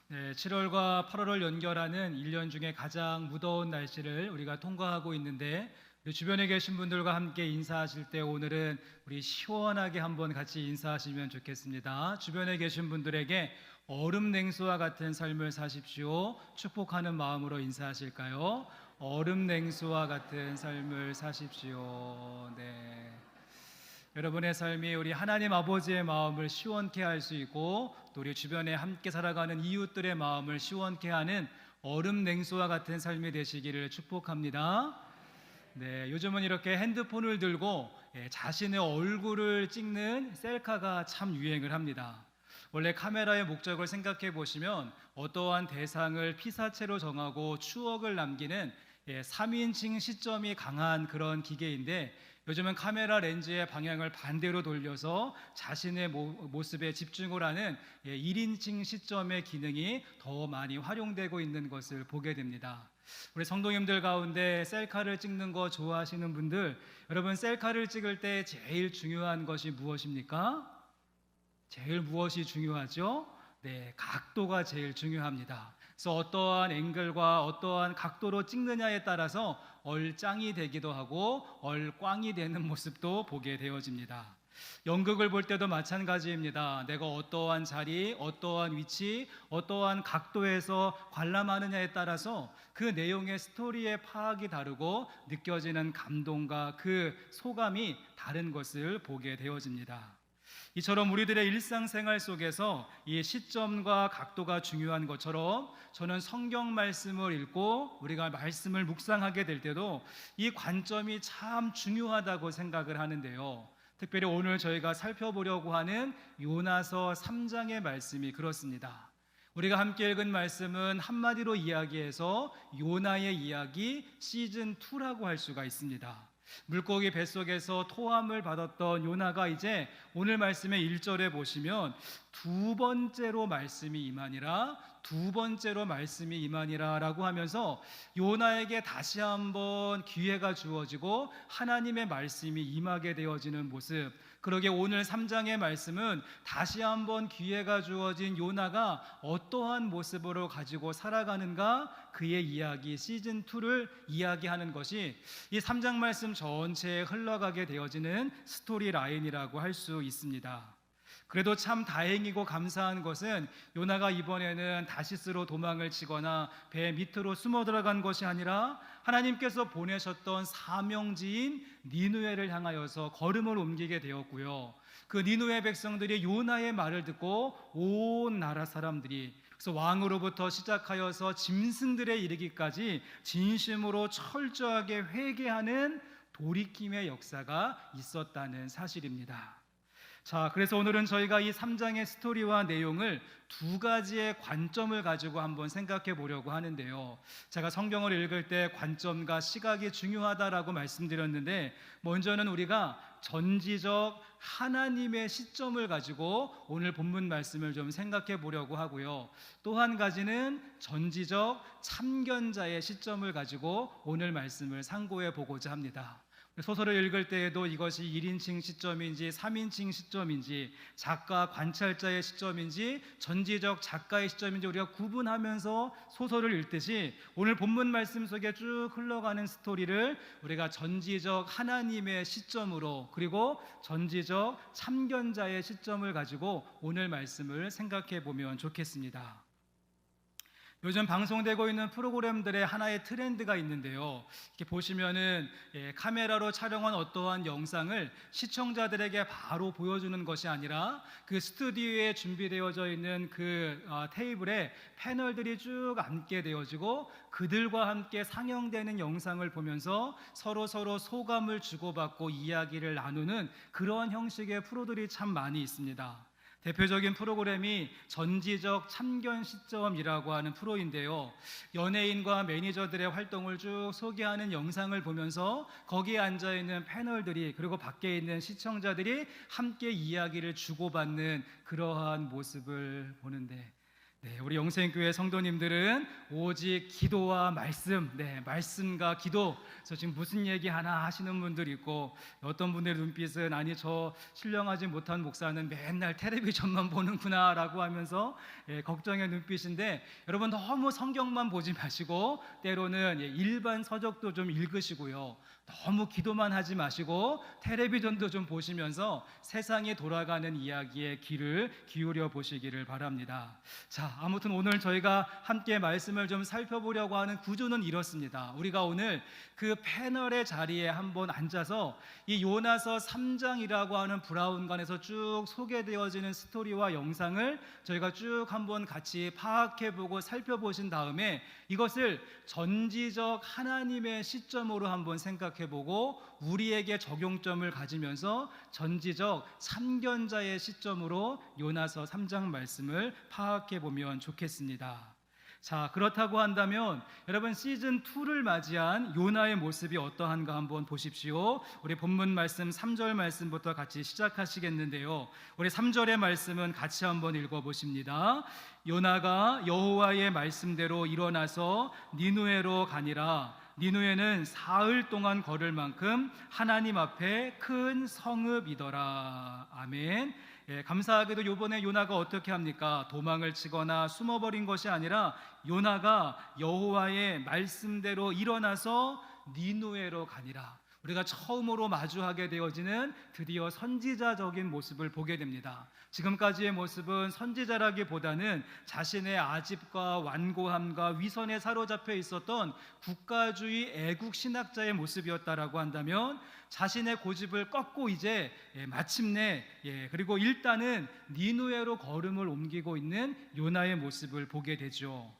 네, 7월과 8월을 연결하는 1년 중에 가장 무더운 날씨를 우리가 통과하고 있는데 우리 주변에 계신 분들과 함께 인사하실 때 오늘은 우리 시원하게 한번 같이 인사하시면 좋겠습니다. 주변에 계신 분들에게 얼음 냉수와 같은 삶을 사십시오. 축복하는 마음으로 인사하실까요? 얼음 냉수와 같은 삶을 사십시오. 네. 여러분의 삶이 우리 하나님 아버지의 마음을 시원케 할 수 있고 또 우리 주변에 함께 살아가는 이웃들의 마음을 시원케 하는 얼음 냉수와 같은 삶이 되시기를 축복합니다. 네, 요즘은 이렇게 핸드폰을 들고 자신의 얼굴을 찍는 셀카가 참 유행을 합니다. 원래 카메라의 목적을 생각해 보시면 어떠한 대상을 피사체로 정하고 추억을 남기는 3인칭 시점이 강한 그런 기계인데 요즘은 카메라 렌즈의 방향을 반대로 돌려서 자신의 모습에 집중을 하는 1인칭 시점의 기능이 더 많이 활용되고 있는 것을 보게 됩니다. 우리 성도님들 가운데 셀카를 찍는 거 좋아하시는 분들, 여러분 셀카를 찍을 때 제일 중요한 것이 무엇입니까? 제일 무엇이 중요하죠? 네, 각도가 제일 중요합니다. 그래서 어떠한 앵글과 어떠한 각도로 찍느냐에 따라서 얼짱이 되기도 하고 얼꽝이 되는 모습도 보게 되어집니다. 연극을 볼 때도 마찬가지입니다. 내가 어떠한 자리, 어떠한 위치, 어떠한 각도에서 관람하느냐에 따라서 그 내용의 스토리의 파악이 다르고 느껴지는 감동과 그 소감이 다른 것을 보게 되어집니다. 이처럼 우리들의 일상생활 속에서 이 시점과 각도가 중요한 것처럼 저는 성경 말씀을 읽고 우리가 말씀을 묵상하게 될 때도 이 관점이 참 중요하다고 생각을 하는데요. 특별히 오늘 저희가 살펴보려고 하는 요나서 3장의 말씀이 그렇습니다. 우리가 함께 읽은 말씀은 한마디로 이야기해서 요나의 이야기 시즌 2라고 할 수가 있습니다. 물고기 뱃속에서 토함을 받았던 요나가 이제 오늘 말씀의 1절에 보시면 두 번째로 말씀이 임하니라 라고 하면서 요나에게 다시 한번 기회가 주어지고 하나님의 말씀이 임하게 되어지는 모습, 그러게 오늘 3장의 말씀은 다시 한번 기회가 주어진 요나가 어떠한 모습으로 가지고 살아가는가, 그의 이야기 시즌2를 이야기하는 것이 이 3장 말씀 전체에 흘러가게 되어지는 스토리 라인이라고 할 수 있습니다. 그래도 참 다행이고 감사한 것은 요나가 이번에는 다시스로 도망을 치거나 배 밑으로 숨어 들어간 것이 아니라 하나님께서 보내셨던 사명지인 니느웨를 향하여서 걸음을 옮기게 되었고요. 그 니느웨 백성들이 요나의 말을 듣고 온 나라 사람들이, 그래서 왕으로부터 시작하여서 짐승들에 이르기까지 진심으로 철저하게 회개하는 돌이킴의 역사가 있었다는 사실입니다. 자, 그래서 오늘은 저희가 이 3장의 스토리와 내용을 두 가지의 관점을 가지고 한번 생각해 보려고 하는데요. 제가 성경을 읽을 때 관점과 시각이 중요하다라고 말씀드렸는데, 먼저는 우리가 전지적 하나님의 시점을 가지고 오늘 본문 말씀을 좀 생각해 보려고 하고요. 또 한 가지는 전지적 참견자의 시점을 가지고 오늘 말씀을 상고해 보고자 합니다. 소설을 읽을 때에도 이것이 1인칭 시점인지 3인칭 시점인지 작가 관찰자의 시점인지 전지적 작가의 시점인지 우리가 구분하면서 소설을 읽듯이 오늘 본문 말씀 속에 쭉 흘러가는 스토리를 우리가 전지적 하나님의 시점으로 그리고 전지적 참견자의 시점을 가지고 오늘 말씀을 생각해 보면 좋겠습니다. 요즘 방송되고 있는 프로그램들의 하나의 트렌드가 있는데요. 이렇게 보시면은 카메라로 촬영한 어떠한 영상을 시청자들에게 바로 보여주는 것이 아니라 그 스튜디오에 준비되어져 있는 그 테이블에 패널들이 쭉 앉게 되어지고 그들과 함께 상영되는 영상을 보면서 서로 소감을 주고받고 이야기를 나누는 그러한 형식의 프로들이 참 많이 있습니다. 대표적인 프로그램이 전지적 참견 시점이라고 하는 프로인데요. 연예인과 매니저들의 활동을 쭉 소개하는 영상을 보면서 거기에 앉아있는 패널들이 그리고 밖에 있는 시청자들이 함께 이야기를 주고받는 그러한 모습을 보는데, 네, 우리 영생교회 성도님들은 오직 기도와 말씀, 말씀과 기도. 그래서 지금 무슨 얘기 하나 하시는 분들 있고, 어떤 분들의 눈빛은 아니 저 신령하지 못한 목사는 맨날 텔레비전만 보는구나라고 하면서 걱정의 눈빛인데, 여러분 너무 성경만 보지 마시고 때로는 일반 서적도 좀 읽으시고요. 너무 기도만 하지 마시고 텔레비전도 좀 보시면서 세상에 돌아가는 이야기에 귀를 기울여 보시기를 바랍니다. 자, 아무튼 오늘 저희가 함께 말씀을 좀 살펴보려고 하는 구조는 이렇습니다. 우리가 오늘 그 패널의 자리에 한번 앉아서 이 요나서 3장이라고 하는 브라운관에서 쭉 소개되어지는 스토리와 영상을 저희가 쭉 한번 같이 파악해보고 살펴보신 다음에 이것을 전지적 하나님의 시점으로 한번 생각해보고 우리에게 적용점을 가지면서 전지적 참견자의 시점으로 요나서 3장 말씀을 파악해보면 좋겠습니다. 자, 그렇다고 한다면 여러분 시즌 2를 맞이한 요나의 모습이 어떠한가 한번 보십시오. 우리 본문 말씀 3절 말씀부터 같이 시작하시겠는데요. 우리 3절의 말씀은 같이 한번 읽어보십니다. 요나가 여호와의 말씀대로 일어나서 니누에로 가니라. 니누에는 사흘 동안 걸을 만큼 하나님 앞에 큰 성읍이더라. 아멘. 감사하게도 이번에 요나가 어떻게 합니까? 도망을 치거나 숨어버린 것이 아니라 요나가 여호와의 말씀대로 일어나서 니누에로 가니라. 우리가 처음으로 마주하게 되어지는 드디어 선지자적인 모습을 보게 됩니다. 지금까지의 모습은 선지자라기보다는 자신의 아집과 완고함과 위선에 사로잡혀 있었던 국가주의 애국 신학자의 모습이었다라고 한다면 자신의 고집을 꺾고 이제 마침내 그리고 일단은 니누에로 걸음을 옮기고 있는 요나의 모습을 보게 되죠.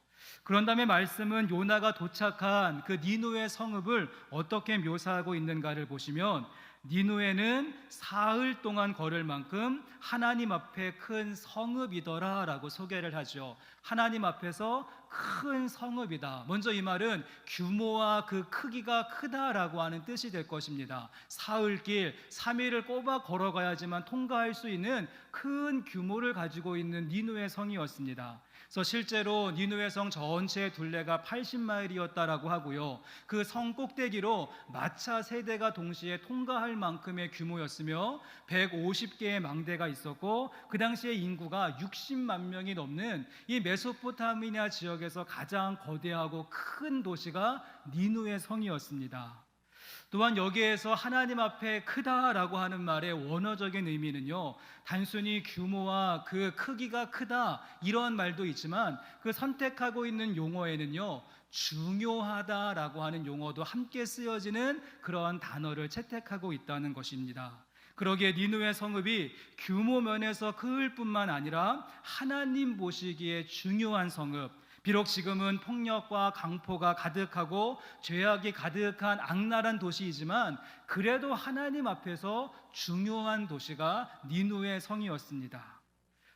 그런 다음에 말씀은 요나가 도착한 그 니누의 성읍을 어떻게 묘사하고 있는가를 보시면 니누에는 사흘 동안 걸을 만큼 하나님 앞에 큰 성읍이더라 라고 소개를 하죠. 하나님 앞에서 큰 성읍이다. 먼저 이 말은 규모와 그 크기가 크다라고 하는 뜻이 될 것입니다. 사흘길 3일을 꼬박 걸어가야지만 통과할 수 있는 큰 규모를 가지고 있는 니누의 성이었습니다. 그래서 실제로 니누의 성 전체의 둘레가 80마일이었다라고 하고요. 그 성 꼭대기로 마차 세대가 동시에 통과할 만큼의 규모였으며 150개의 망대가 있었고 그 당시에 인구가 60만 명이 넘는 이 메소포타미아 지역에서 가장 거대하고 큰 도시가 니누의 성이었습니다. 또한 여기에서 하나님 앞에 크다라고 하는 말의 원어적인 의미는요, 단순히 규모와 그 크기가 크다 이런 말도 있지만 그 선택하고 있는 용어에는요, 중요하다라고 하는 용어도 함께 쓰여지는 그런 단어를 채택하고 있다는 것입니다. 그러기에 니누의 성읍이 규모 면에서 클 뿐만 아니라 하나님 보시기에 중요한 성읍, 비록 지금은 폭력과 강포가 가득하고 죄악이 가득한 악랄한 도시이지만 그래도 하나님 앞에서 중요한 도시가 니누의 성이었습니다.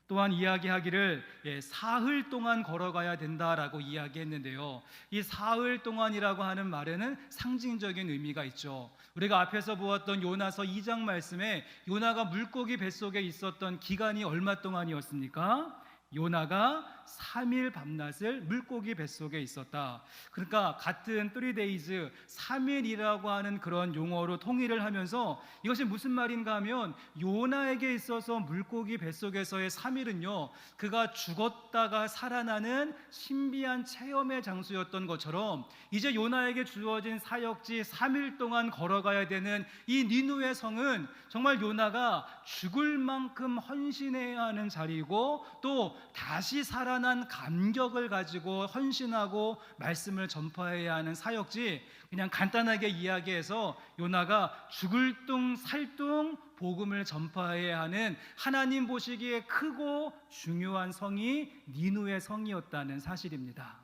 또한 이야기하기를 사흘 동안 걸어가야 된다라고 이야기했는데요. 이 사흘 동안이라고 하는 말에는 상징적인 의미가 있죠. 우리가 앞에서 보았던 요나서 2장 말씀에 요나가 물고기 뱃속에 있었던 기간이 얼마 동안이었습니까? 요나가 3일 밤낮을 물고기 뱃속에 있었다. 그러니까 같은 3days 3일이라고 하는 그런 용어로 통일을 하면서 이것이 무슨 말인가 하면 요나에게 있어서 물고기 뱃속에서의 3일은요 그가 죽었다가 살아나는 신비한 체험의 장소였던 것처럼 이제 요나에게 주어진 사역지 3일 동안 걸어가야 되는 이 니누의 성은 정말 요나가 죽을 만큼 헌신해야 하는 자리이고 또 다시 살아난 감격을 가지고 헌신하고 말씀을 전파해야 하는 사역지, 그냥 간단하게 이야기해서 요나가 죽을 둥 살둥 복음을 전파해야 하는 하나님 보시기에 크고 중요한 성이 니누의 성이었다는 사실입니다.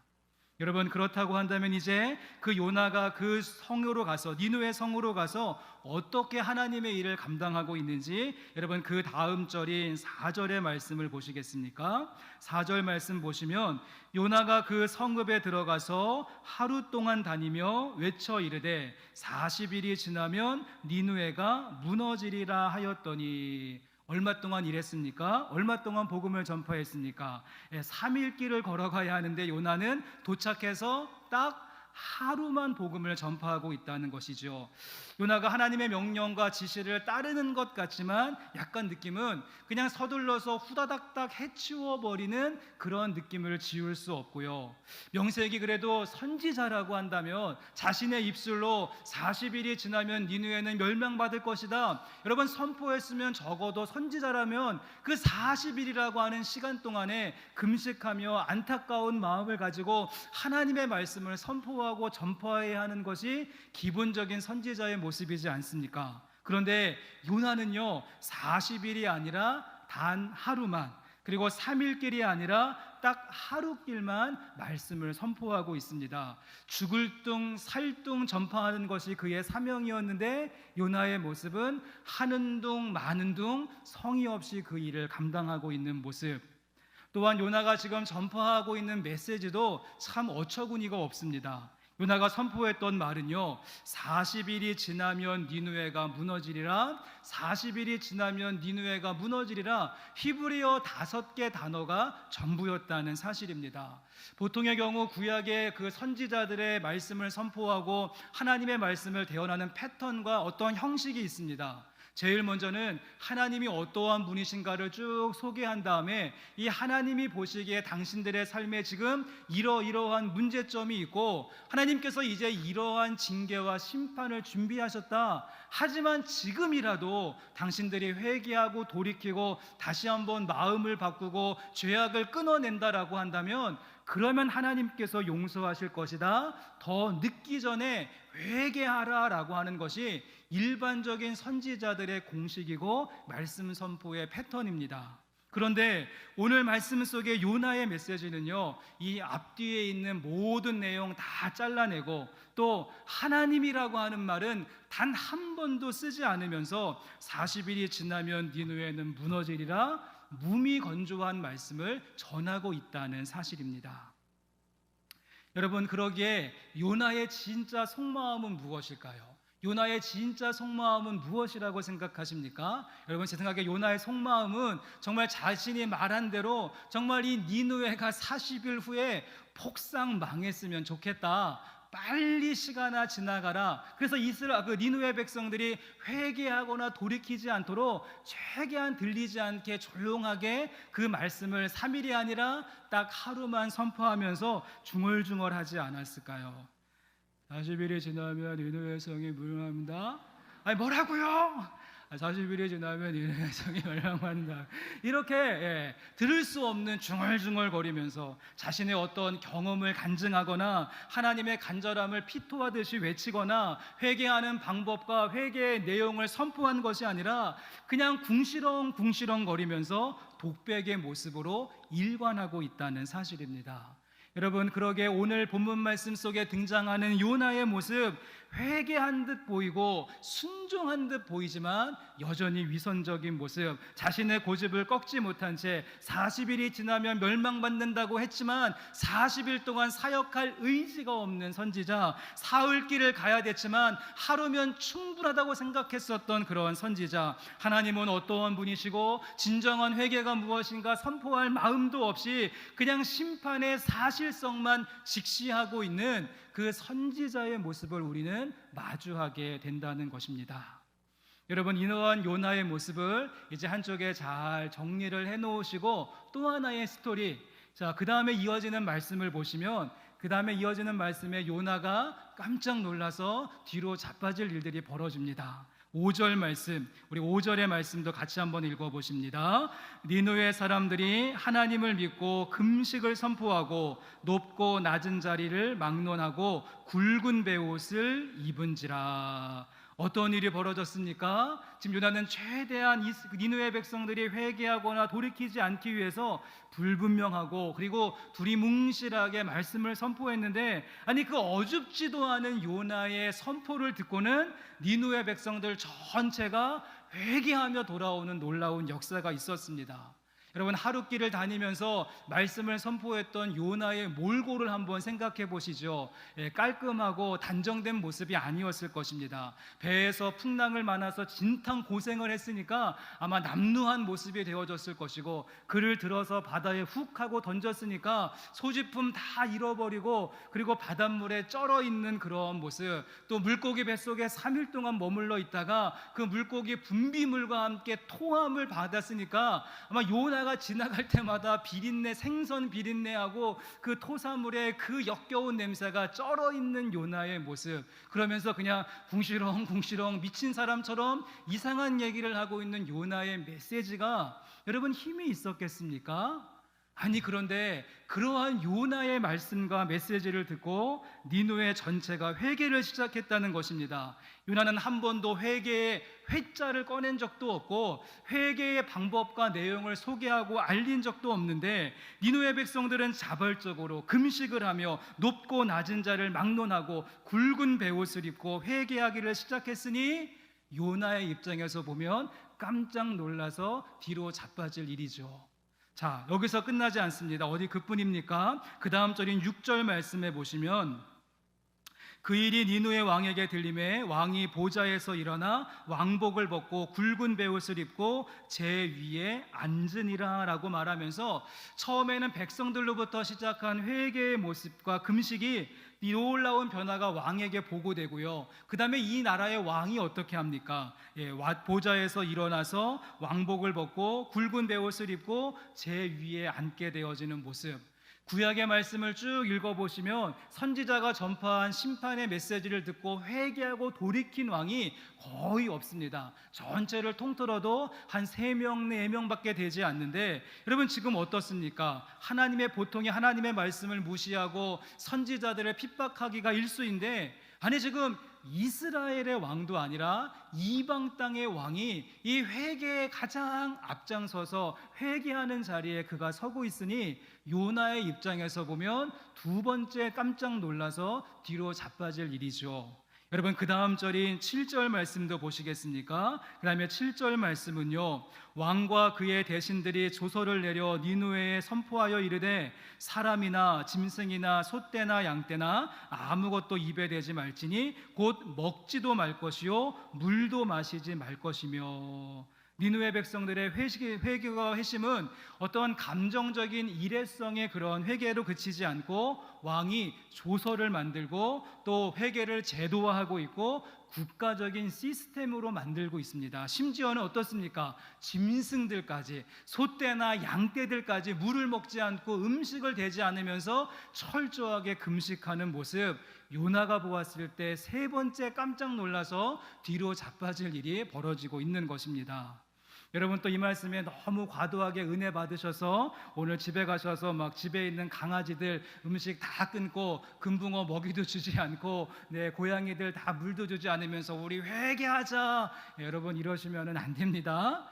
여러분, 그렇다고 한다면 이제 그 요나가 그 성으로 가서 니누의 성으로 가서 어떻게 하나님의 일을 감당하고 있는지 여러분 그 다음 절인 4절의 말씀을 보시겠습니까? 4절 말씀 보시면 요나가 그 성읍에 들어가서 하루 동안 다니며 외쳐 이르되 40일이 지나면 니누에가 무너지리라 하였더니 얼마 동안 일했습니까? 얼마 동안 복음을 전파했습니까? 3일 길을 걸어가야 하는데 요나는 도착해서 딱 하루만 복음을 전파하고 있다는 것이죠. 요나가 하나님의 명령과 지시를 따르는 것 같지만 약간 느낌은 그냥 서둘러서 후다닥닥 해치워 버리는 그런 느낌을 지울 수 없고요. 명색이 그래도 선지자라고 한다면 자신의 입술로 40일이 지나면 니느웨는 멸망받을 것이다, 여러분 선포했으면 적어도 선지자라면 그 40일이라고 하는 시간 동안에 금식하며 안타까운 마음을 가지고 하나님의 말씀을 선포하고 전파해야 하는 것이 기본적인 선지자의 모습이지 않습니까? 그런데 요나는요 40일이 아니라 단 하루만, 그리고 3일길이 아니라 딱 하루길만 말씀을 선포하고 있습니다. 죽을 둥 살 둥 전파하는 것이 그의 사명이었는데 요나의 모습은 하는 둥 마는 둥 성의 없이 그 일을 감당하고 있는 모습, 또한 요나가 지금 전파하고 있는 메시지도 참 어처구니가 없습니다. 요나가 선포했던 말은요 40일이 지나면 니느웨가 무너지리라, 40일이 지나면 니느웨가 무너지리라, 히브리어 5개 단어가 전부였다는 사실입니다. 보통의 경우 구약의 그 선지자들의 말씀을 선포하고 하나님의 말씀을 대언하는 패턴과 어떤 형식이 있습니다. 제일 먼저는 하나님이 어떠한 분이신가를 쭉 소개한 다음에 이 하나님이 보시기에 당신들의 삶에 지금 이러이러한 문제점이 있고 하나님께서 이제 이러한 징계와 심판을 준비하셨다, 하지만 지금이라도 당신들이 회개하고 돌이키고 다시 한번 마음을 바꾸고 죄악을 끊어낸다라고 한다면 그러면 하나님께서 용서하실 것이다, 더 늦기 전에 회개하라라고 하는 것이 일반적인 선지자들의 공식이고 말씀 선포의 패턴입니다. 그런데 오늘 말씀 속의 요나의 메시지는요 이 앞뒤에 있는 모든 내용 다 잘라내고 또 하나님이라고 하는 말은 단 한 번도 쓰지 않으면서 40일이 지나면 니느웨는 무너지리라 무미건조한 말씀을 전하고 있다는 사실입니다. 여러분, 그러기에 요나의 진짜 속마음은 무엇일까요? 요나의 진짜 속마음은 무엇이라고 생각하십니까? 여러분, 제 생각에 요나의 속마음은 정말 자신이 말한 대로 정말 이 니느웨가 40일 후에 폭삭 망했으면 좋겠다, 빨리 시간아 지나가라. 그래서 니느웨 백성들이 회개하거나 돌이키지 않도록 최대한 들리지 않게 조용하게 그 말씀을 3일이 아니라 딱 하루만 선포하면서 중얼중얼하지 않았을까요? 40일이 지나면 니느웨 성이 멸망합니다. 아니 뭐라고요? 40일이 지나면 니느웨 성이 멸망한다. 이렇게 들을 수 없는 중얼중얼거리면서 자신의 어떤 경험을 간증하거나 하나님의 간절함을 피토하듯이 외치거나 회개하는 방법과 회개의 내용을 선포한 것이 아니라 그냥 궁시렁궁시렁거리면서 독백의 모습으로 일관하고 있다는 사실입니다. 여러분, 그러게 오늘 본문 말씀 속에 등장하는 요나의 모습, 회개한 듯 보이고 순종한 듯 보이지만 여전히 위선적인 모습, 자신의 고집을 꺾지 못한 채 40일이 지나면 멸망받는다고 했지만 40일 동안 사역할 의지가 없는 선지자, 사흘길을 가야 됐지만 하루면 충분하다고 생각했었던 그런 선지자, 하나님은 어떠한 분이시고 진정한 회개가 무엇인가 선포할 마음도 없이 그냥 심판의 사실성만 직시하고 있는 그 선지자의 모습을 우리는 마주하게 된다는 것입니다. 여러분, 이러한 요나의 모습을 이제 한쪽에 잘 정리를 해놓으시고 또 하나의 스토리, 자, 그 다음에 이어지는 말씀을 보시면 그 다음에 이어지는 말씀에 요나가 깜짝 놀라서 뒤로 자빠질 일들이 벌어집니다. 5절 말씀, 우리 5절의 말씀도 같이 한번 읽어보십니다. 니느웨 사람들이 하나님을 믿고 금식을 선포하고 높고 낮은 자리를 막론하고 굵은 베옷을 입은지라. 어떤 일이 벌어졌습니까? 지금 요나는 최대한 니느웨 백성들이 회개하거나 돌이키지 않기 위해서 불분명하고 그리고 두리뭉실하게 말씀을 선포했는데, 아니 그 어줍지도 않은 요나의 선포를 듣고는 니느웨 백성들 전체가 회개하며 돌아오는 놀라운 역사가 있었습니다. 여러분 하룻길을 다니면서 말씀을 선포했던 요나의 몰골을 한번 생각해 보시죠. 깔끔하고 단정된 모습이 아니었을 것입니다. 배에서 풍랑을 만나서 진탕 고생을 했으니까 아마 남루한 모습이 되어졌을 것이고, 그를 들어서 바다에 훅 하고 던졌으니까 소지품 다 잃어버리고, 그리고 바닷물에 쩔어 있는 그런 모습, 또 물고기 뱃속에 3일 동안 머물러 있다가 그 물고기 분비물과 함께 토함을 받았으니까 아마 요나가 지나갈 때마다 비린내, 생선 비린내하고 그 토사물의 그 역겨운 냄새가 쩔어 있는 요나의 모습, 그러면서 그냥 궁시렁궁시렁 미친 사람처럼 이상한 얘기를 하고 있는 요나의 메시지가 여러분 힘이 있었겠습니까? 아니, 그런데 그러한 요나의 말씀과 메시지를 듣고 니느웨 전체가 회개를 시작했다는 것입니다. 요나는 한 번도 회개의 회자를 꺼낸 적도 없고 회개의 방법과 내용을 소개하고 알린 적도 없는데, 니느웨 백성들은 자발적으로 금식을 하며 높고 낮은 자를 막론하고 굵은 베옷을 입고 회개하기를 시작했으니 요나의 입장에서 보면 깜짝 놀라서 뒤로 자빠질 일이죠. 자, 여기서 끝나지 않습니다. 어디 그뿐입니까? 그 다음 절인 6절 말씀에 보시면, 그 일이 니느웨 왕에게 들림에 왕이 보좌에서 일어나 왕복을 벗고 굵은 베옷을 입고 제 위에 앉으니라 라고 말하면서, 처음에는 백성들로부터 시작한 회개의 모습과 금식이 놀라운 변화가 왕에게 보고되고요, 그 다음에 이 나라의 왕이 어떻게 합니까? 보좌에서 일어나서 왕복을 벗고 굵은 베옷을 입고 제 위에 앉게 되어지는 모습. 구약의 말씀을 쭉 읽어보시면 선지자가 전파한 심판의 메시지를 듣고 회개하고 돌이킨 왕이 거의 없습니다. 전체를 통틀어도 한 3명, 4명밖에 되지 않는데, 여러분 지금 어떻습니까? 하나님의 보통의 하나님의 말씀을 무시하고 선지자들을 핍박하기가 일쑤인데, 아니 지금 이스라엘의 왕도 아니라 이방 땅의 왕이 이 회개에 가장 앞장서서 회개하는 자리에 그가 서고 있으니 요나의 입장에서 보면 두 번째 깜짝 놀라서 뒤로 자빠질 일이죠. 여러분 그 다음 절인 7절 말씀도 보시겠습니까? 그 다음에 7절 말씀은요, 왕과 그의 대신들이 조서를 내려 니느웨에 선포하여 이르되 사람이나 짐승이나 소떼나 양떼나 아무것도 입에 대지 말지니 곧 먹지도 말 것이요 물도 마시지 말 것이며. 니느웨 백성들의 회개와 회심은 어떠한 감정적인 일회성의 그런 회개로 그치지 않고 왕이 조서를 만들고 또 회개를 제도화하고 있고 국가적인 시스템으로 만들고 있습니다. 심지어는 어떻습니까? 짐승들까지, 소떼나 양떼들까지 물을 먹지 않고 음식을 대지 않으면서 철저하게 금식하는 모습, 요나가 보았을 때 3번째 깜짝 놀라서 뒤로 자빠질 일이 벌어지고 있는 것입니다. 여러분 또 이 말씀에 너무 과도하게 은혜 받으셔서 오늘 집에 가셔서 막 집에 있는 강아지들 음식 다 끊고 금붕어 먹이도 주지 않고 고양이들 다 물도 주지 않으면서 우리 회개하자, 여러분 이러시면 안 됩니다.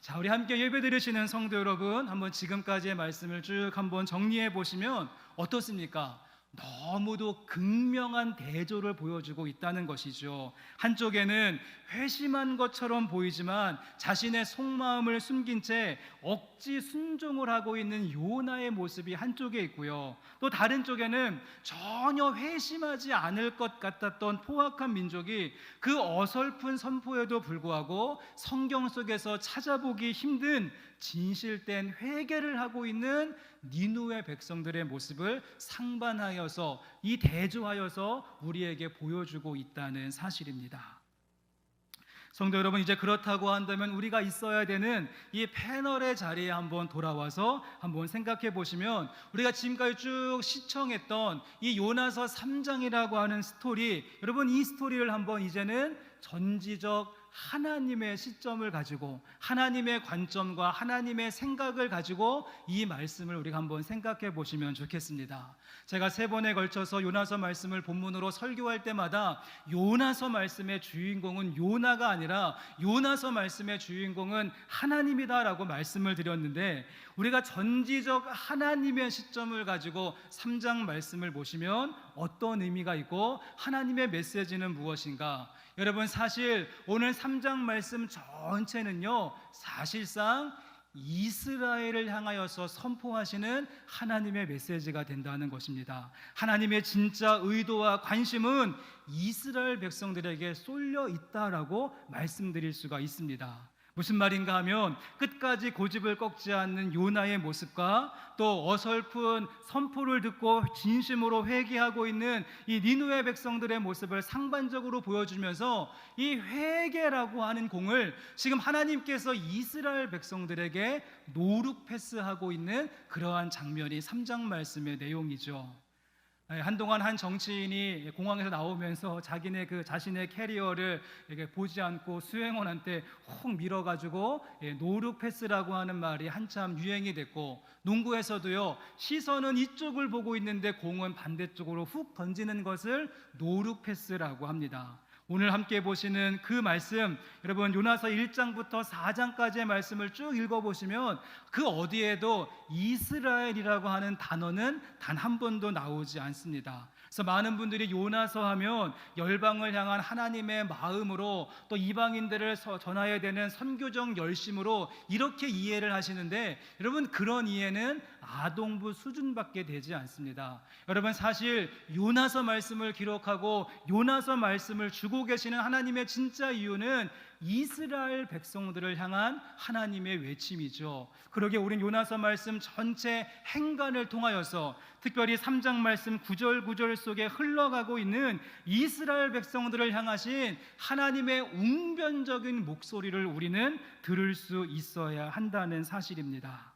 자, 우리 함께 예배 드리시는 성도 여러분, 한번 지금까지의 말씀을 쭉 한번 정리해 보시면 어떻습니까? 너무도 극명한 대조를 보여주고 있다는 것이죠. 한쪽에는 회심한 것처럼 보이지만 자신의 속마음을 숨긴 채 억지 순종을 하고 있는 요나의 모습이 한쪽에 있고요, 또 다른 쪽에는 전혀 회심하지 않을 것 같았던 포악한 민족이 그 어설픈 선포에도 불구하고 성경 속에서 찾아보기 힘든 진실된 회개를 하고 있는 니느웨 백성들의 모습을 상반하여서 이 대조하여서 우리에게 보여주고 있다는 사실입니다. 성도 여러분, 이제 그렇다고 한다면 우리가 있어야 되는 이 패널의 자리에 한번 돌아와서 한번 생각해 보시면, 우리가 지금까지 쭉 시청했던 이 요나서 3장이라고 하는 스토리, 여러분 이 스토리를 한번 이제는 전지적 하나님의 시점을 가지고 하나님의 관점과 하나님의 생각을 가지고 이 말씀을 우리가 한번 생각해 보시면 좋겠습니다. 제가 3번에 걸쳐서 요나서 말씀을 본문으로 설교할 때마다 요나서 말씀의 주인공은 요나가 아니라 요나서 말씀의 주인공은 하나님이다라고 말씀을 드렸는데, 우리가 전지적 하나님의 시점을 가지고 3장 말씀을 보시면 어떤 의미가 있고 하나님의 메시지는 무엇인가? 여러분 사실 오늘 3장 말씀 전체는요, 사실상 이스라엘을 향하여서 선포하시는 하나님의 메시지가 된다는 것입니다. 하나님의 진짜 의도와 관심은 이스라엘 백성들에게 쏠려 있다라고 말씀드릴 수가 있습니다. 무슨 말인가 하면 끝까지 고집을 꺾지 않는 요나의 모습과 또 어설픈 선포를 듣고 진심으로 회개하고 있는 이 니느웨 백성들의 모습을 상반적으로 보여주면서 이 회개라고 하는 공을 지금 하나님께서 이스라엘 백성들에게 노룩 패스하고 있는 그러한 장면이 3장 말씀의 내용이죠. 한동안 한 정치인이 공항에서 나오면서 자신의 캐리어를 이렇게 보지 않고 수행원한테 훅 밀어가지고 노룩 패스라고 하는 말이 한참 유행이 됐고, 농구에서도요, 시선은 이쪽을 보고 있는데 공은 반대쪽으로 훅 던지는 것을 노룩 패스라고 합니다. 오늘 함께 보시는 그 말씀, 여러분 요나서 1장부터 4장까지의 말씀을 쭉 읽어보시면 그 어디에도 이스라엘이라고 하는 단어는 단 한 번도 나오지 않습니다. 그래서 많은 분들이 요나서 하면 열방을 향한 하나님의 마음으로 또 이방인들을 전하여야 되는 선교적 열심으로 이렇게 이해를 하시는데, 여러분 그런 이해는 아동부 수준밖에 되지 않습니다. 여러분 사실 요나서 말씀을 기록하고 요나서 말씀을 주고 계시는 하나님의 진짜 이유는 이스라엘 백성들을 향한 하나님의 외침이죠. 그러기에 우린 요나서 말씀 전체 행간을 통하여서 특별히 3장 말씀 9절 9절 속에 흘러가고 있는 이스라엘 백성들을 향하신 하나님의 웅변적인 목소리를 우리는 들을 수 있어야 한다는 사실입니다.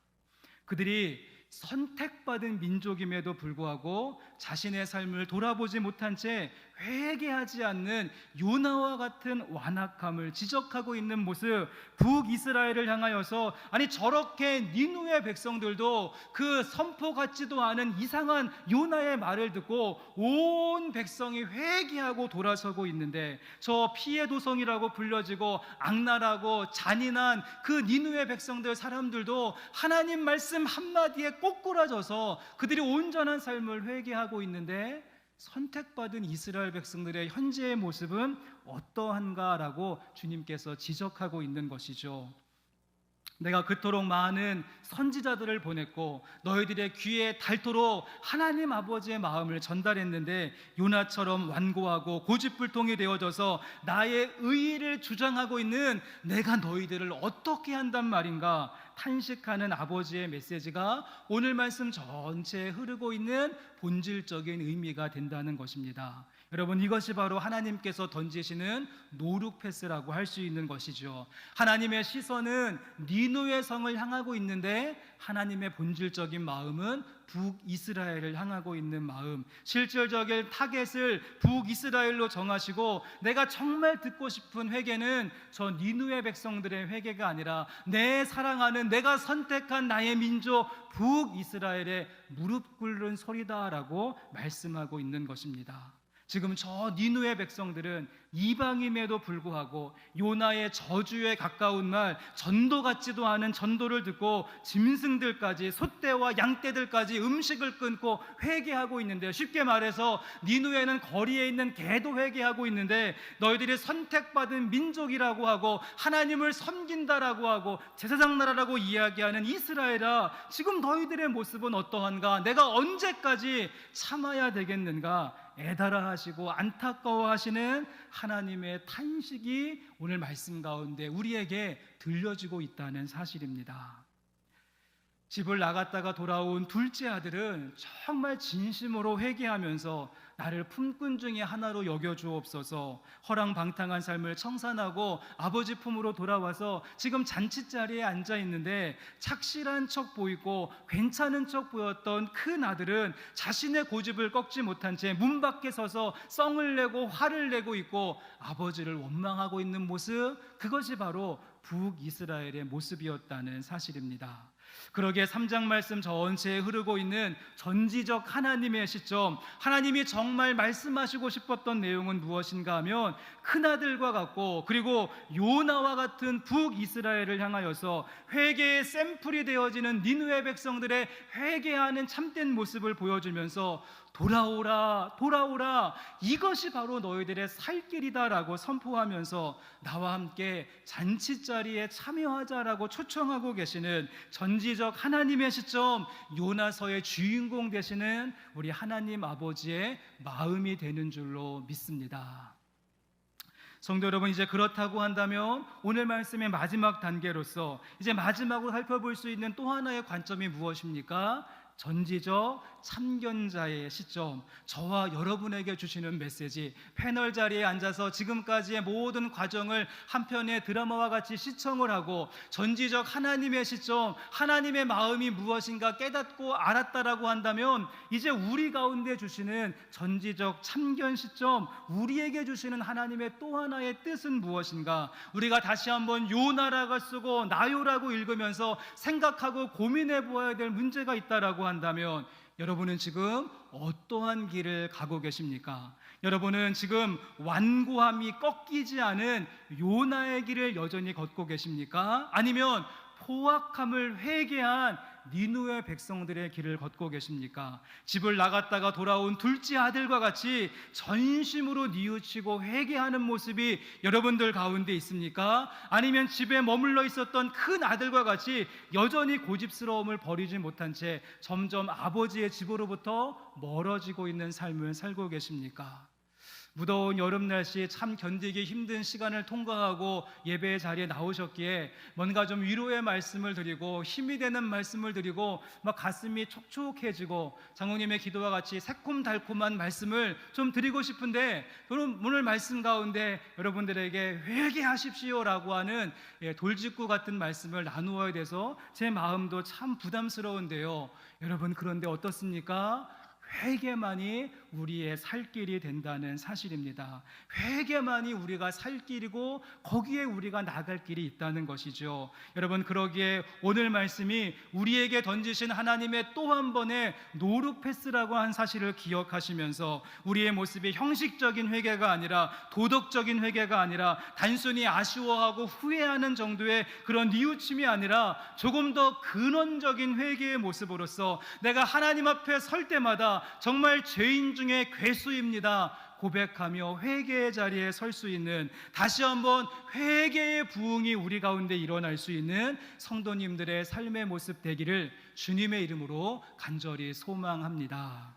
그들이 선택받은 민족임에도 불구하고 자신의 삶을 돌아보지 못한 채 회개하지 않는 요나와 같은 완악함을 지적하고 있는 모습, 북이스라엘을 향하여서 아니 저렇게 니느웨 백성들도 그 선포 같지도 않은 이상한 요나의 말을 듣고 온 백성이 회개하고 돌아서고 있는데, 저 피해 도성이라고 불려지고 악랄하고 잔인한 그 니느웨 백성들 사람들도 하나님 말씀 한마디에 꼬꾸라져서 그들이 온전한 삶을 회개하고 있는데, 선택받은 이스라엘 백성들의 현재의 모습은 어떠한가라고 주님께서 지적하고 있는 것이죠. 내가 그토록 많은 선지자들을 보냈고 너희들의 귀에 닳도록 하나님 아버지의 마음을 전달했는데 요나처럼 완고하고 고집불통이 되어져서 나의 의의를 주장하고 있는 내가 너희들을 어떻게 한단 말인가 탄식하는 아버지의 메시지가 오늘 말씀 전체에 흐르고 있는 본질적인 의미가 된다는 것입니다. 여러분 이것이 바로 하나님께서 던지시는 노룩 패스라고 할 수 있는 것이죠. 하나님의 시선은 니느웨 성을 향하고 있는데 하나님의 본질적인 마음은 북이스라엘을 향하고 있는 마음, 실질적인 타겟을 북이스라엘로 정하시고 내가 정말 듣고 싶은 회개는 저 니느웨 백성들의 회개가 아니라 내 사랑하는 내가 선택한 나의 민족 북이스라엘의 무릎 꿇는 소리다라고 말씀하고 있는 것입니다. 지금 저 니느웨 백성들은 이방임에도 불구하고 요나의 저주에 가까운 말, 전도 같지도 않은 전도를 듣고 짐승들까지 소떼와 양떼들까지 음식을 끊고 회개하고 있는데, 쉽게 말해서 니느웨는 거리에 있는 개도 회개하고 있는데 너희들이 선택받은 민족이라고 하고 하나님을 섬긴다라고 하고 제사장 나라라고 이야기하는 이스라엘아, 지금 너희들의 모습은 어떠한가? 내가 언제까지 참아야 되겠는가? 애달아 하시고 안타까워 하시는 하나님의 탄식이 오늘 말씀 가운데 우리에게 들려지고 있다는 사실입니다. 집을 나갔다가 돌아온 둘째 아들은 정말 진심으로 회개하면서 나를 품꾼 중에 하나로 여겨주옵소서, 허랑방탕한 삶을 청산하고 아버지 품으로 돌아와서 지금 잔치자리에 앉아 있는데 착실한 척 보이고 괜찮은 척 보였던 큰 아들은 자신의 고집을 꺾지 못한 채 문 밖에 서서 썽을 내고 화를 내고 있고 아버지를 원망하고 있는 모습, 그것이 바로 북이스라엘의 모습이었다는 사실입니다. 그러기에 3장 말씀 전체에 흐르고 있는 전지적 하나님의 시점, 하나님이 정말 말씀하시고 싶었던 내용은 무엇인가 하면 큰아들과 같고, 그리고 요나와 같은 북이스라엘을 향하여서 회개의 샘플이 되어지는 니느웨 백성들의 회개하는 참된 모습을 보여주면서 돌아오라, 돌아오라, 이것이 바로 너희들의 살 길이다라고 선포하면서 나와 함께 잔치자리에 참여하자라고 초청하고 계시는 전지적 하나님의 시점, 요나서의 주인공 되시는 우리 하나님 아버지의 마음이 되는 줄로 믿습니다. 성도 여러분, 이제 그렇다고 한다면 오늘 말씀의 마지막 단계로서 이제 마지막으로 살펴볼 수 있는 또 하나의 관점이 무엇입니까? 전지적 참견자의 시점, 저와 여러분에게 주시는 메시지, 패널 자리에 앉아서 지금까지의 모든 과정을 한편의 드라마와 같이 시청을 하고 전지적 하나님의 시점, 하나님의 마음이 무엇인가 깨닫고 알았다라고 한다면 이제 우리 가운데 주시는 전지적 참견 시점, 우리에게 주시는 하나님의 또 하나의 뜻은 무엇인가? 우리가 다시 한번 요나라고 쓰고 나요라고 읽으면서 생각하고 고민해 보아야 될 문제가 있다라고 한다면 여러분은 지금 어떠한 길을 가고 계십니까? 여러분은 지금 완고함이 꺾이지 않은 요나의 길을 여전히 걷고 계십니까? 아니면 포악함을 회개한 니느웨 백성들의 길을 걷고 계십니까? 집을 나갔다가 돌아온 둘째 아들과 같이 전심으로 뉘우치고 회개하는 모습이 여러분들 가운데 있습니까? 아니면 집에 머물러 있었던 큰 아들과 같이 여전히 고집스러움을 버리지 못한 채 점점 아버지의 집으로부터 멀어지고 있는 삶을 살고 계십니까? 무더운 여름 날씨에 참 견디기 힘든 시간을 통과하고 예배의 자리에 나오셨기에 뭔가 좀 위로의 말씀을 드리고 힘이 되는 말씀을 드리고 막 가슴이 촉촉해지고 장로님의 기도와 같이 새콤달콤한 말씀을 좀 드리고 싶은데, 오늘 말씀 가운데 여러분들에게 회개하십시오라고 하는 돌직구 같은 말씀을 나누어야 돼서 제 마음도 참 부담스러운데요. 여러분, 그런데 어떻습니까? 회개만이 우리의 살 길이 된다는 사실입니다. 회개만이 우리가 살 길이고 거기에 우리가 나갈 길이 있다는 것이죠. 여러분, 그러기에 오늘 말씀이 우리에게 던지신 하나님의 또 한 번의 노루 패스라고 한 사실을 기억하시면서 우리의 모습이 형식적인 회개가 아니라 도덕적인 회개가 아니라 단순히 아쉬워하고 후회하는 정도의 그런 뉘우침이 아니라 조금 더 근원적인 회개의 모습으로서 내가 하나님 앞에 설 때마다 정말 죄인 중에 괴수입니다 고백하며 회개의 자리에 설 수 있는, 다시 한번 회개의 부흥이 우리 가운데 일어날 수 있는 성도님들의 삶의 모습 되기를 주님의 이름으로 간절히 소망합니다.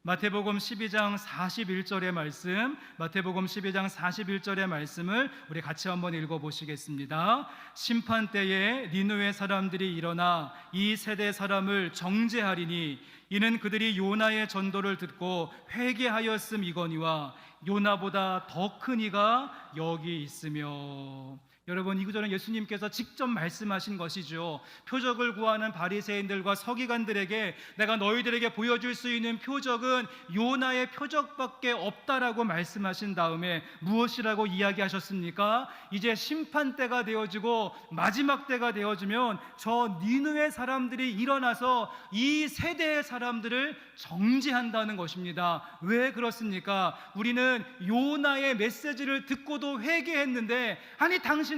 마태복음 12장 41절의 말씀, 마태복음 12장 41절의 말씀을 우리 같이 한번 읽어보시겠습니다. 심판 때에 니느웨 사람들이 일어나 이 세대 사람을 정죄하리니 이는 그들이 요나의 전도를 듣고 회개하였음이거니와 요나보다 더 큰 이가 여기 있으며. 여러분, 이 구절은 예수님께서 직접 말씀하신 것이죠. 표적을 구하는 바리새인들과 서기관들에게 내가 너희들에게 보여줄 수 있는 표적은 요나의 표적밖에 없다라고 말씀하신 다음에 무엇이라고 이야기하셨습니까? 이제 심판 때가 되어지고 마지막 때가 되어지면 저 니느웨 사람들이 일어나서 이 세대의 사람들을 정죄한다는 것입니다. 왜 그렇습니까? 우리는 요나의 메시지를 듣고도 회개했는데, 아니 당신들은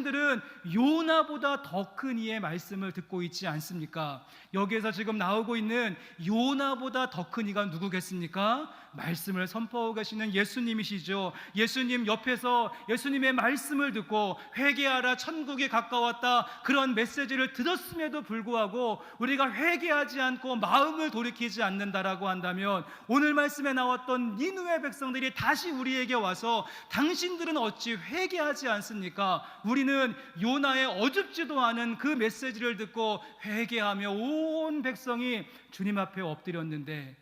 요나보다 더 큰 이의 말씀을 듣고 있지 않습니까? 여기에서 지금 나오고 있는 요나보다 더 큰 이가 누구겠습니까? 말씀을 선포하고 계시는 예수님이시죠. 예수님 옆에서 예수님의 말씀을 듣고 회개하라 천국이 가까웠다 그런 메시지를 들었음에도 불구하고 우리가 회개하지 않고 마음을 돌이키지 않는다라고 한다면 오늘 말씀에 나왔던 니느웨 백성들이 다시 우리에게 와서 당신들은 어찌 회개하지 않습니까? 우리는 요나의 어줍지도 않은 그 메시지를 듣고 회개하며 온 백성이 주님 앞에 엎드렸는데,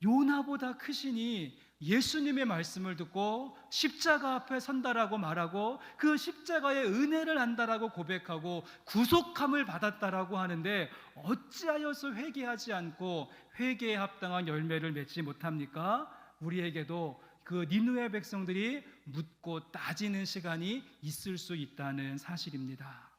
요나보다 크시니 예수님의 말씀을 듣고 십자가 앞에 선다라고 말하고 그 십자가의 은혜를 안다라고 고백하고 구속함을 받았다라고 하는데 어찌하여서 회개하지 않고 회개에 합당한 열매를 맺지 못합니까? 우리에게도 그 니느웨 백성들이 묻고 따지는 시간이 있을 수 있다는 사실입니다.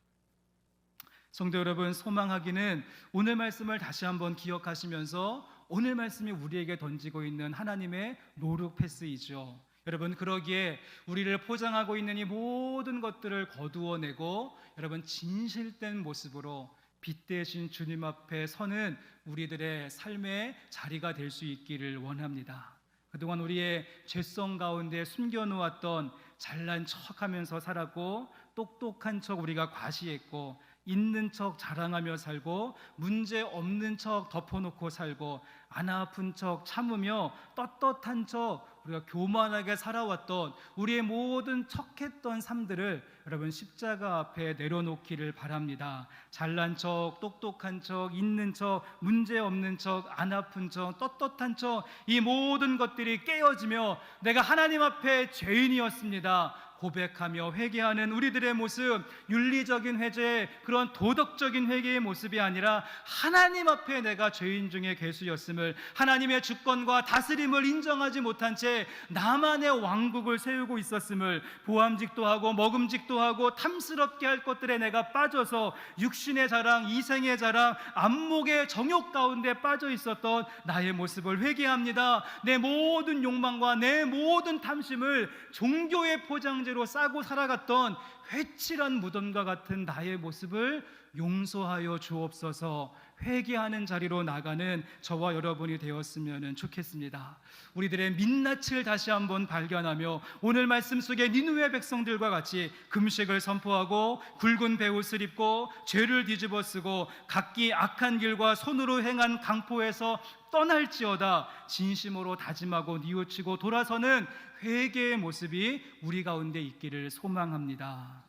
성도 여러분, 소망하기는 오늘 말씀을 다시 한번 기억하시면서 오늘 말씀이 우리에게 던지고 있는 하나님의 노룩 패스이죠. 여러분, 그러기에 우리를 포장하고 있는 이 모든 것들을 거두어내고 여러분 진실된 모습으로 빛 대신 주님 앞에 서는 우리들의 삶의 자리가 될 수 있기를 원합니다. 그동안 우리의 죄성 가운데 숨겨놓았던 잘난 척하면서 살았고, 똑똑한 척 우리가 과시했고, 있는 척 자랑하며 살고, 문제 없는 척 덮어놓고 살고, 안 아픈 척 참으며 떳떳한 척 우리가 교만하게 살아왔던 우리의 모든 척했던 삶들을 여러분 십자가 앞에 내려놓기를 바랍니다. 잘난 척, 똑똑한 척, 있는 척, 문제 없는 척, 안 아픈 척, 떳떳한 척, 이 모든 것들이 깨어지며 내가 하나님 앞에 죄인이었습니다 고백하며 회개하는 우리들의 모습, 윤리적인 회개, 그런 도덕적인 회개의 모습이 아니라 하나님 앞에 내가 죄인 중에 괴수였음을, 하나님의 주권과 다스림을 인정하지 못한 채 나만의 왕국을 세우고 있었음을, 보암직도 하고 먹음직도 하고 탐스럽게 할 것들에 내가 빠져서 육신의 자랑, 이생의 자랑, 안목의 정욕 가운데 빠져 있었던 나의 모습을 회개합니다. 내 모든 욕망과 내 모든 탐심을 종교의 포장지로 싸고 살아갔던 회칠한 무덤과 같은 나의 모습을 용서하여 주옵소서. 회개하는 자리로 나가는 저와 여러분이 되었으면 좋겠습니다. 우리들의 민낯을 다시 한번 발견하며 오늘 말씀 속에 니느웨 백성들과 같이 금식을 선포하고 굵은 베옷을 입고 죄를 뒤집어 쓰고 각기 악한 길과 손으로 행한 강포에서 떠날지어다 진심으로 다짐하고 뉘우치고 돌아서는 회개의 모습이 우리 가운데 있기를 소망합니다.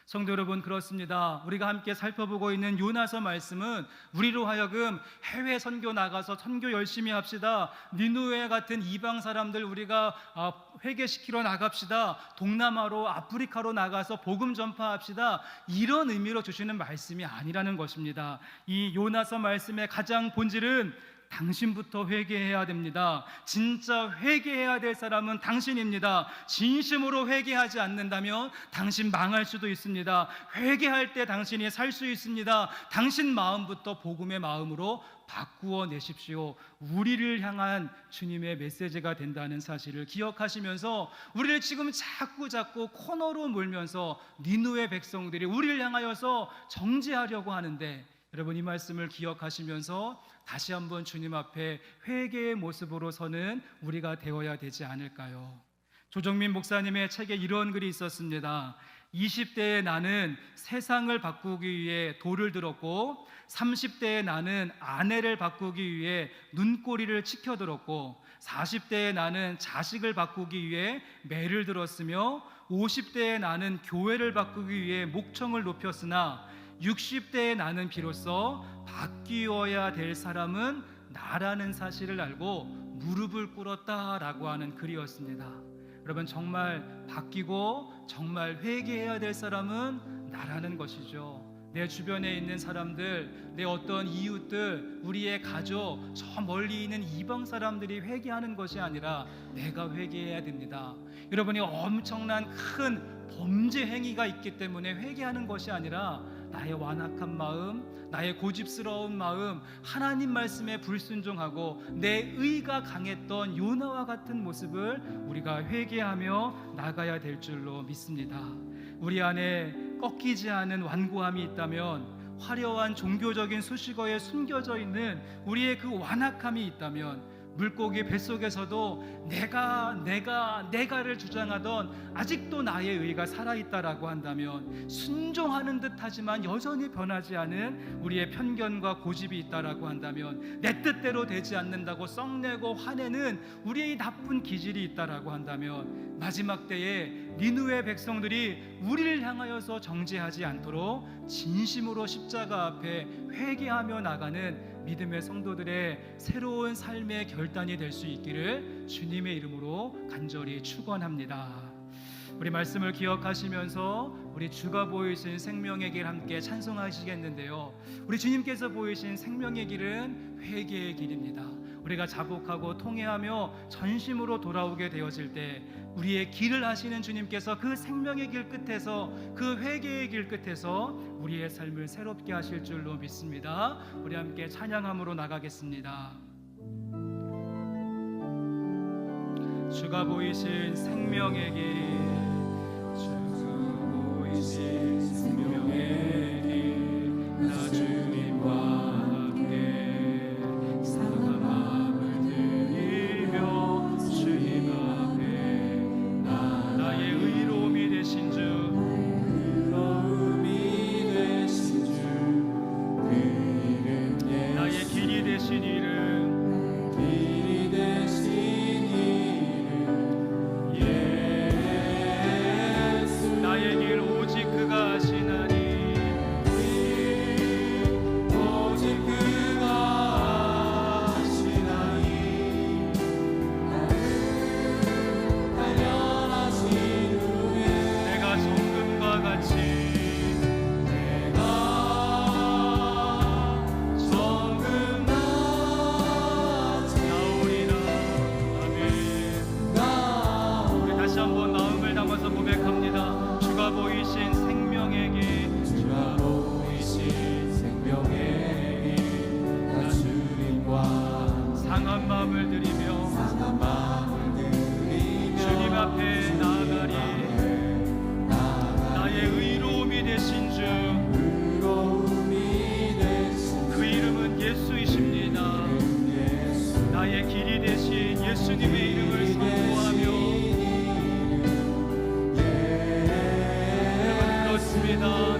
성도 여러분, 그렇습니다. 우리가 함께 살펴보고 있는 요나서 말씀은 우리로 하여금 해외 선교 나가서 선교 열심히 합시다, 니느웨 같은 이방 사람들 우리가 회개시키러 나갑시다, 동남아로 아프리카로 나가서 복음 전파합시다, 이런 의미로 주시는 말씀이 아니라는 것입니다. 이 요나서 말씀의 가장 본질은 당신부터 회개해야 됩니다. 진짜 회개해야 될 사람은 당신입니다. 진심으로 회개하지 않는다면 당신 망할 수도 있습니다. 회개할 때 당신이 살 수 있습니다. 당신 마음부터 복음의 마음으로 바꾸어 내십시오. 우리를 향한 주님의 메시지가 된다는 사실을 기억하시면서 우리를 지금 자꾸 코너로 몰면서 니느웨 백성들이 우리를 향하여서 정죄하려고 하는데, 여러분 이 말씀을 기억하시면서 다시 한번 주님 앞에 회개의 모습으로 서는 우리가 되어야 되지 않을까요? 조정민 목사님의 책에 이런 글이 있었습니다. 20대의 나는 세상을 바꾸기 위해 돌을 들었고, 30대의 나는 아내를 바꾸기 위해 눈꼬리를 치켜들었고, 40대의 나는 자식을 바꾸기 위해 매를 들었으며, 50대의 나는 교회를 바꾸기 위해 목청을 높였으나 60대의 나는 비로소 바뀌어야 될 사람은 나라는 사실을 알고 무릎을 꿇었다라고 하는 글이었습니다. 여러분, 정말 바뀌고 정말 회개해야 될 사람은 나라는 것이죠. 내 주변에 있는 사람들, 내 어떤 이웃들, 우리의 가족, 저 멀리 있는 이방 사람들이 회개하는 것이 아니라 내가 회개해야 됩니다. 여러분이 엄청난 큰 범죄 행위가 있기 때문에 회개하는 것이 아니라 나의 완악한 마음, 나의 고집스러운 마음, 하나님 말씀에 불순종하고 내 의가 강했던 요나와 같은 모습을 우리가 회개하며 나가야 될 줄로 믿습니다. 우리 안에 꺾이지 않은 완고함이 있다면, 화려한 종교적인 수식어에 숨겨져 있는 우리의 그 완악함이 있다면, 물고기 뱃속에서도 내가를 주장하던 아직도 나의 의가 살아있다라고 한다면, 순종하는 듯하지만 여전히 변하지 않은 우리의 편견과 고집이 있다라고 한다면, 내 뜻대로 되지 않는다고 썩내고 화내는 우리의 나쁜 기질이 있다라고 한다면, 마지막 때에 니느웨 백성들이 우리를 향하여서 정죄하지 않도록 진심으로 십자가 앞에 회개하며 나가는 믿음의 성도들의 새로운 삶의 결단이 될 수 있기를 주님의 이름으로 간절히 축원합니다. 우리 말씀을 기억하시면서 우리 주가 보이신 생명의 길 함께 찬송하시겠는데요, 우리 주님께서 보이신 생명의 길은 회개의 길입니다. 우리가 자복하고 통회하며 전심으로 돌아오게 되어질 때 우리의 길을 하시는 주님께서 그 생명의 길 끝에서, 그 회개의 길 끝에서 우리의 삶을 새롭게 하실 줄로 믿습니다. 우리 함께 찬양함으로 나가겠습니다. 주가 보이신 생명의 길, 주가 보이신 생명의 길, 나 주님과 함께 상한 마음을 드리며 주님 앞에 나의 의로움이 되신 주, 나의 길이 되신 이름, 길이 되신 이름 예수, 나의 길 오직 그가 하시나니, 오직 그가 하시나니, 단련하신 후에 내가 정금과 같이 고백합니다. 주가 보이신 생명의 길, 주가 보이신 생명의 길, 나 주님과 상한 마음을 드리며 주님 앞에 나아가리. 나의 의로움이 되신 주, 그 이름은 예수이십니다. 나의 길이 되신 예수님의 이름을 선포하며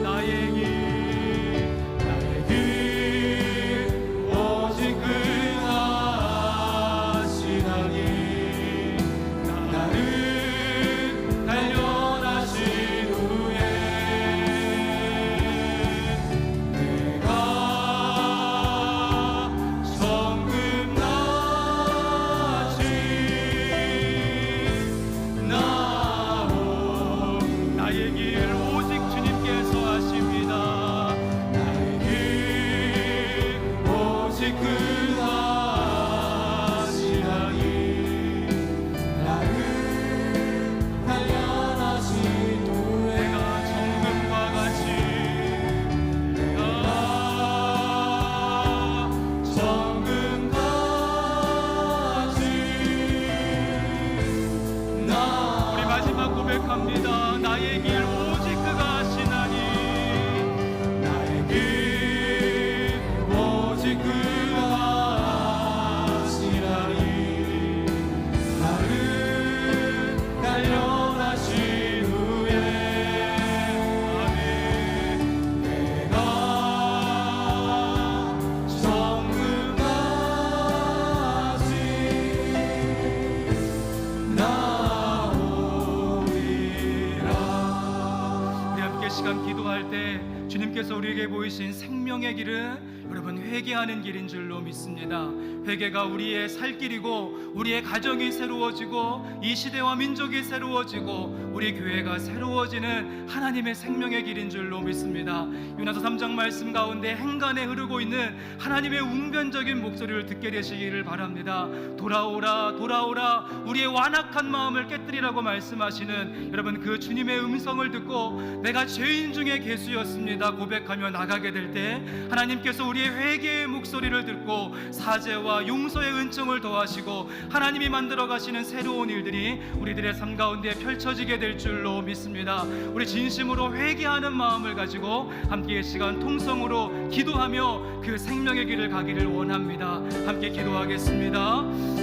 나의 길, 나의 길 오직 그가 하시나니, 나를 단련하신 후에 내가 성금같이 나오. 나의 길 오직 주님께서 하십니다. 나의 길 오직 그가 하시나니, 나를 단련하신 후에 내가 정금과 같이, 내가 정금같이 나. 우리 마지막 고백합니다. 나의 길 오직 그가 하시나니, 나의 길 오직 그가 하시나니, 나를 단련하신 후에 아멘. 내가 정금같이 나오리라. 우리 함께 시간 기도할 때 주님께서 우리에게 보이신 생명의 길은 여러분 회개하는 길인 줄로 믿습니다. 회개가 우리의 살 길이고, 우리의 가정이 새로워지고, 이 시대와 민족이 새로워지고, 우리 교회가 새로워지는 하나님의 생명의 길인 줄로 믿습니다. 요나서 3장 말씀 가운데 행간에 흐르고 있는 하나님의 웅변적인 목소리를 듣게 되시기를 바랍니다. 돌아오라, 돌아오라, 우리의 완악한 마음을 깨뜨리라고 말씀하시는 여러분, 그 주님의 음성을 듣고 내가 죄인 중에 괴수였습니다 고백하며 나가게 될 때 하나님께서 우리의 회개의 목소리를 듣고 사죄와 용서의 은총을 더하시고 하나님이 만들어 가시는 새로운 일들이 우리들의 삶 가운데 펼쳐지게 될 줄로 믿습니다. 우리 진심으로 회개하는 마음을 가지고 함께 이 시간 통성으로 기도하며 그 생명의 길을 가기를 원합니다. 함께 기도하겠습니다.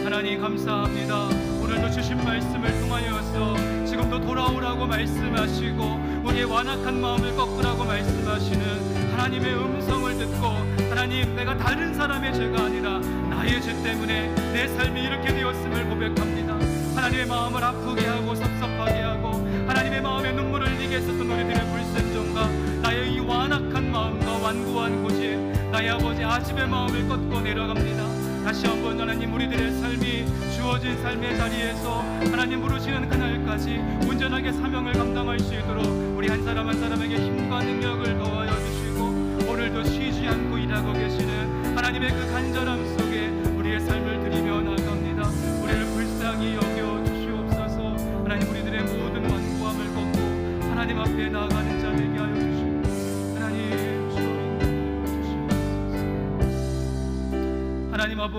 하나님 감사합니다. 오늘도 주신 말씀을 통하여서 지금도 돌아오라고 말씀하시고 우리의 완악한 마음을 꺾으라고 말씀하시는 하나님의 음성을 듣고, 하나님, 내가 다른 사람의 죄가 아니라 나의 죄 때문에 내 삶이 이렇게 되었음을 고백합니다. 하나님의 마음을 아프게 하고 섭섭하게 하고 하나님의 마음에 눈물을 흘리게 했었던 우리들의 불순종과 나의 이 완악한 마음과 완고한 고집, 나의 아버지 아집의 마음을 꺾고 내려갑니다. 다시 한번 하나님, 우리들의 삶이 주어진 삶의 자리에서 하나님 부르시는 그날까지 온전하게 사명을 감당할 수 있도록 우리 한 사람 한 사람에게 힘과 능력을 더하여 주시고, 오늘도 쉬지 않고 일하고 계시는 하나님의 그 간절함 속에 우리의 삶을 드리며 나아갑니다. 우리를 불쌍히 여겨 주시옵소서. 하나님,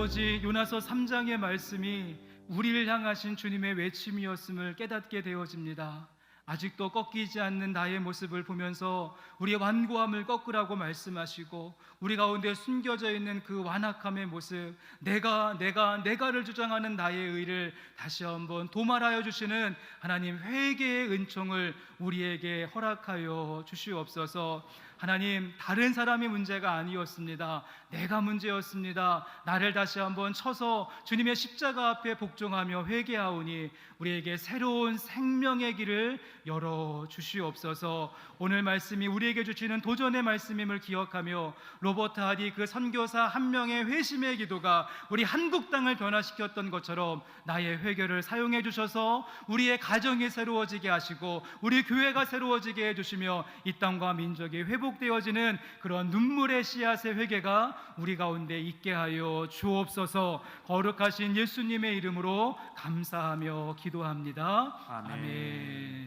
아버지, 요나서 3장의 말씀이 우리를 향하신 주님의 외침이었음을 깨닫게 되어집니다. 아직도 꺾이지 않는 나의 모습을 보면서 우리의 완고함을 꺾으라고 말씀하시고, 우리 가운데 숨겨져 있는 그 완악함의 모습, 내가를 주장하는 나의 의를 다시 한번 도말하여 주시는 하나님 회개의 은총을 우리에게 허락하여 주시옵소서. 하나님, 다른 사람이 문제가 아니었습니다. 내가 문제였습니다. 나를 다시 한번 쳐서 주님의 십자가 앞에 복종하며 회개하오니 우리에게 새로운 생명의 길을 열어 주시옵소서. 오늘 말씀이 우리에게 주시는 도전의 말씀임을 기억하며, 로버트 하디 그 선교사 한 명의 회심의 기도가 우리 한국 땅을 변화시켰던 것처럼 나의 회개를 사용해 주셔서 우리의 가정이 새로워지게 하시고 우리 교회가 새로워지게 해주시며 이 땅과 민족이 회복되어지는 그런 눈물의 씨앗의 회개가 우리 가운데 있게 하여 주옵소서. 거룩하신 예수님의 이름으로 감사하며 기도합니다. 아멘.